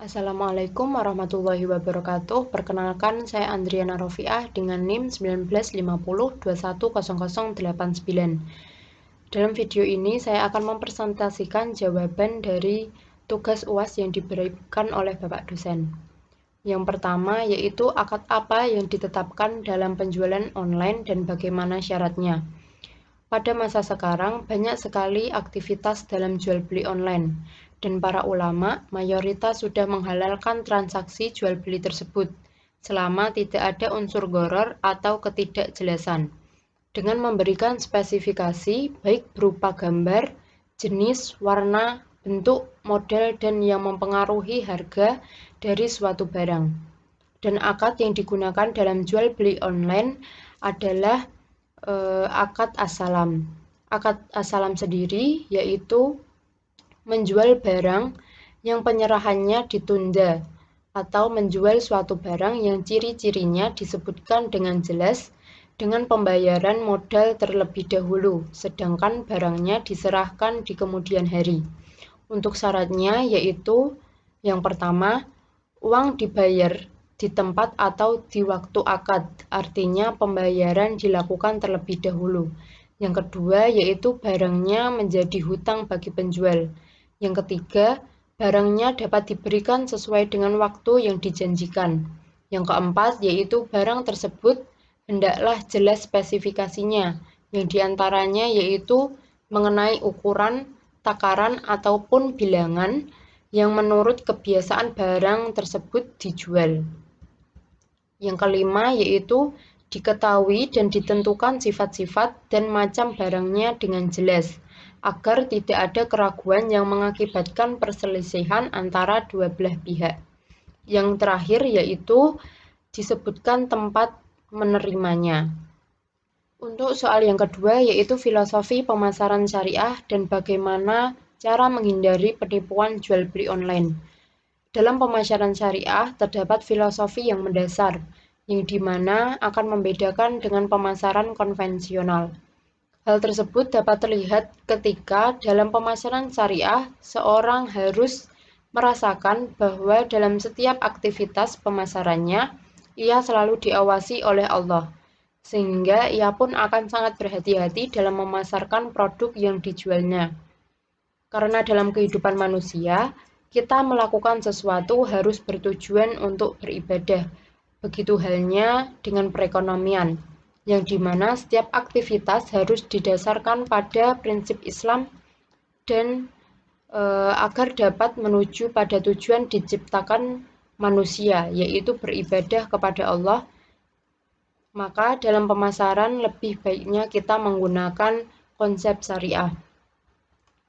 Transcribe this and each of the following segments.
Assalamualaikum warahmatullahi wabarakatuh. Perkenalkan, saya Andriana Rofiah dengan NIM 1950210089. Dalam video ini, saya akan mempresentasikan jawaban dari tugas UAS yang diberikan oleh Bapak dosen. Yang pertama yaitu akad apa yang ditetapkan dalam penjualan online dan bagaimana syaratnya. Pada masa sekarang, banyak sekali aktivitas dalam jual beli online, dan para ulama mayoritas sudah menghalalkan transaksi jual beli tersebut, selama tidak ada unsur gharar atau ketidakjelasan, dengan memberikan spesifikasi baik berupa gambar, jenis, warna, bentuk, model, dan yang mempengaruhi harga dari suatu barang. Dan akad yang digunakan dalam jual beli online adalah akad as-salam. Akad as-salam sendiri yaitu menjual barang yang penyerahannya ditunda atau menjual suatu barang yang ciri-cirinya disebutkan dengan jelas dengan pembayaran modal terlebih dahulu, sedangkan barangnya diserahkan di kemudian hari. Untuk syaratnya yaitu yang pertama, uang dibayar di tempat atau di waktu akad, artinya pembayaran dilakukan terlebih dahulu. Yang kedua yaitu barangnya menjadi hutang bagi penjual. Yang ketiga, barangnya dapat diberikan sesuai dengan waktu yang dijanjikan. Yang keempat yaitu barang tersebut hendaklah jelas spesifikasinya, yang diantaranya yaitu mengenai ukuran, takaran, ataupun bilangan yang menurut kebiasaan barang tersebut dijual. Yang kelima yaitu diketahui dan ditentukan sifat-sifat dan macam barangnya dengan jelas, agar tidak ada keraguan yang mengakibatkan perselisihan antara dua belah pihak. Yang terakhir yaitu disebutkan tempat menerimanya. Untuk soal yang kedua yaitu filosofi pemasaran syariah dan bagaimana cara menghindari penipuan jual beli online. Dalam pemasaran syariah terdapat filosofi yang mendasar, yang dimana akan membedakan dengan pemasaran konvensional. Hal tersebut dapat terlihat ketika dalam pemasaran syariah, seorang harus merasakan bahwa dalam setiap aktivitas pemasarannya, ia selalu diawasi oleh Allah, sehingga ia pun akan sangat berhati-hati dalam memasarkan produk yang dijualnya. Karena dalam kehidupan manusia, kita melakukan sesuatu harus bertujuan untuk beribadah. Begitu halnya dengan perekonomian, yang dimana setiap aktivitas harus didasarkan pada prinsip Islam dan agar dapat menuju pada tujuan diciptakan manusia, yaitu beribadah kepada Allah. Maka dalam pemasaran lebih baiknya kita menggunakan konsep syariah.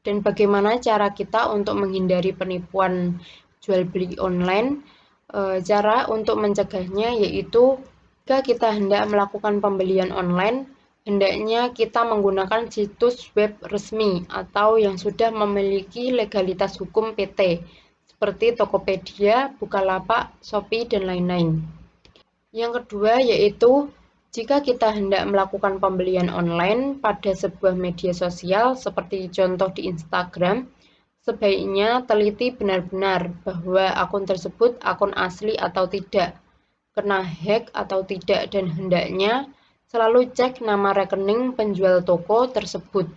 Dan bagaimana cara kita untuk menghindari penipuan jual beli online? Cara untuk mencegahnya yaitu jika kita hendak melakukan pembelian online, hendaknya kita menggunakan situs web resmi atau yang sudah memiliki legalitas hukum PT, seperti Tokopedia, Bukalapak, Shopee, dan lain-lain. Yang kedua yaitu jika kita hendak melakukan pembelian online pada sebuah media sosial seperti contoh di Instagram, sebaiknya teliti benar-benar bahwa akun tersebut akun asli atau tidak, kena hack atau tidak, dan hendaknya selalu cek nama rekening penjual toko tersebut.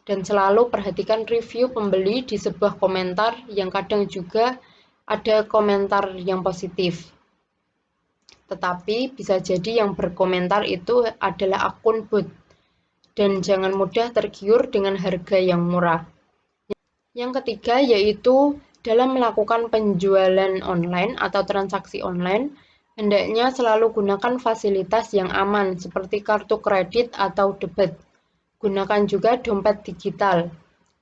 Dan selalu perhatikan review pembeli di sebuah komentar yang kadang juga ada komentar yang positif. Tetapi bisa jadi yang berkomentar itu adalah akun bot. Dan jangan mudah tergiur dengan harga yang murah. Yang ketiga yaitu dalam melakukan penjualan online atau transaksi online, hendaknya selalu gunakan fasilitas yang aman seperti kartu kredit atau debit. Gunakan juga dompet digital.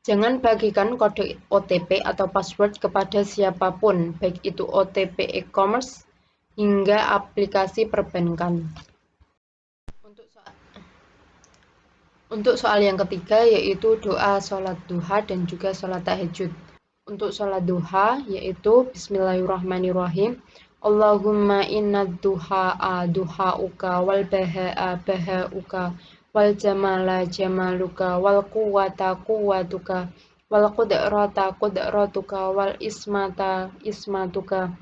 Jangan bagikan kode OTP atau password kepada siapapun, baik itu OTP e-commerce hingga aplikasi perbankan. Untuk soal yang ketiga yaitu doa sholat duha dan juga sholat tahajud. Untuk sholat duha yaitu Bismillahirrahmanirrahim. Allahumma inna duha'a duha'uka wal baha'a baha'uka wal jamala jamaluka wal quwwata quwwatuka wal qudrata qudratuka, wal ismata ismatuka.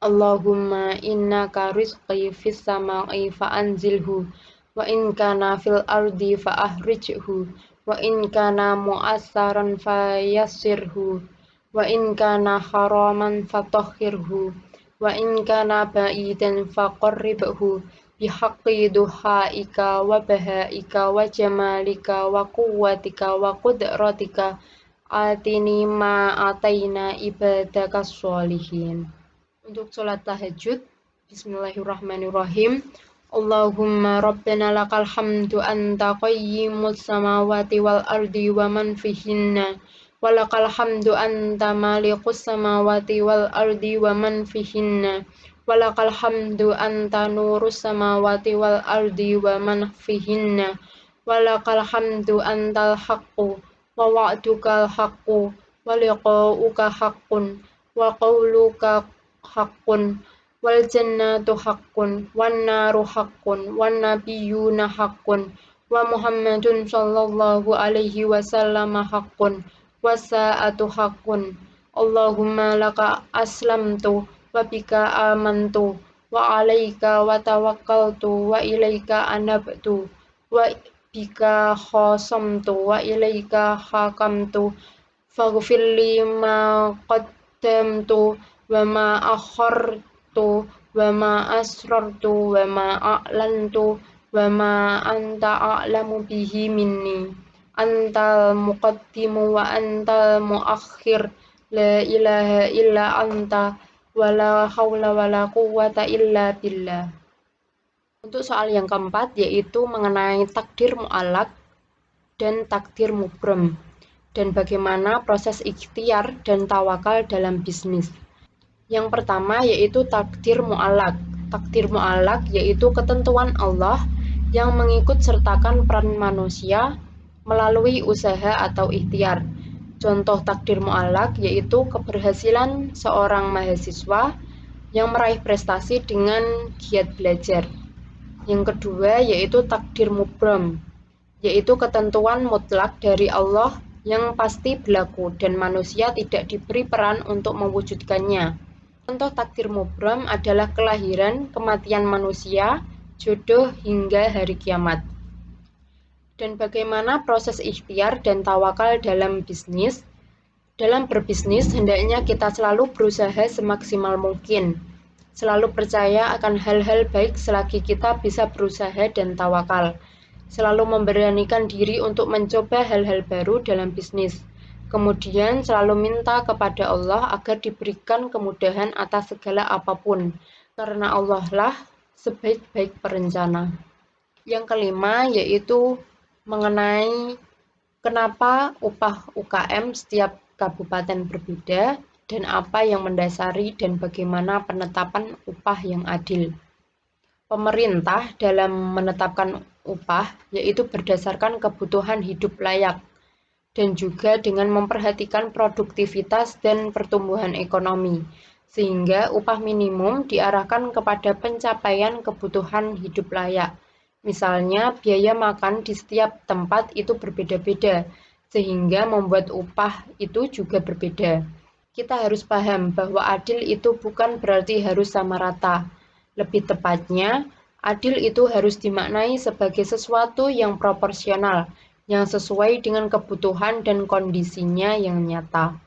Allahumma innaka rizqi fis sama'i fa'anzilhu, wa in kana fil ardi fa'ahrijhu, wa in kana mu'assaran fayassirhu, wa in kana haraman fatahhirhu, wa in kana ba'idan faqarribhu, bihaqqi duhaika wa bahaika wa jamalika wa quwwatika wa qudratika, atini ma ataina ibadakas sholihin. Untuk sholat tahajud, bismillahirrahmanirrahim. Allahumma rabbana lakal hamdu anta qayyimus samawati wal ardi wa man fihinna, wa lakal hamdu anta malikus samawati wal ardi wa man fihinna, wa lakal hamdu anta nurus samawati wal ardi wa man fihinna, wa lakal hamdu antal haqqu wa wa'dukal haqqu wa liqa'uka haqqun wa qawluka haqqun wal jannatu haqqun wan naru haqqun wan nabiyyuna haqqun wa Muhammadun sallallahu alaihi wasallam haqqun was sa'atu haqqun. Allahumma laka aslamtu wa bika amantu wa alaika wa tawakkaltu wa ilaika anabtu wa bika khasamtu wa ilaika hakamtu faghfirli ma qaddamtu wa ma akhartu wa ma asrartu wa ma a'lantu wa ma anta a'lamu bihi minni antal muqaddimu wa antal muakhir la ilaha illa anta wa la hawla wa la quwwata illa billah. Untuk soal yang keempat yaitu mengenai takdir mu'allaq dan takdir mubram dan bagaimana proses ikhtiar dan tawakal dalam bisnis. Yang pertama yaitu takdir mu'allaq. Takdir mu'allaq yaitu ketentuan Allah yang mengikut sertakan peran manusia melalui usaha atau ikhtiar. Contoh takdir mu'allaq yaitu keberhasilan seorang mahasiswa yang meraih prestasi dengan giat belajar. Yang kedua yaitu takdir mubram, yaitu ketentuan mutlak dari Allah yang pasti berlaku dan manusia tidak diberi peran untuk mewujudkannya. Contoh takdir mubram adalah kelahiran, kematian manusia, jodoh hingga hari kiamat. Dan bagaimana proses ikhtiar dan tawakal dalam bisnis? Dalam berbisnis, hendaknya kita selalu berusaha semaksimal mungkin. Selalu percaya akan hal-hal baik selagi kita bisa berusaha dan tawakal. Selalu memberanikan diri untuk mencoba hal-hal baru dalam bisnis. Kemudian selalu minta kepada Allah agar diberikan kemudahan atas segala apapun, karena Allah lah sebaik-baik perencana. Yang kelima yaitu mengenai kenapa upah UKM setiap kabupaten berbeda dan apa yang mendasari dan bagaimana penetapan upah yang adil. Pemerintah dalam menetapkan upah yaitu berdasarkan kebutuhan hidup layak dan juga dengan memperhatikan produktivitas dan pertumbuhan ekonomi, sehingga upah minimum diarahkan kepada pencapaian kebutuhan hidup layak. Misalnya, biaya makan di setiap tempat itu berbeda-beda, sehingga membuat upah itu juga berbeda. Kita harus paham bahwa adil itu bukan berarti harus sama rata. Lebih tepatnya, adil itu harus dimaknai sebagai sesuatu yang proporsional, yang sesuai dengan kebutuhan dan kondisinya yang nyata.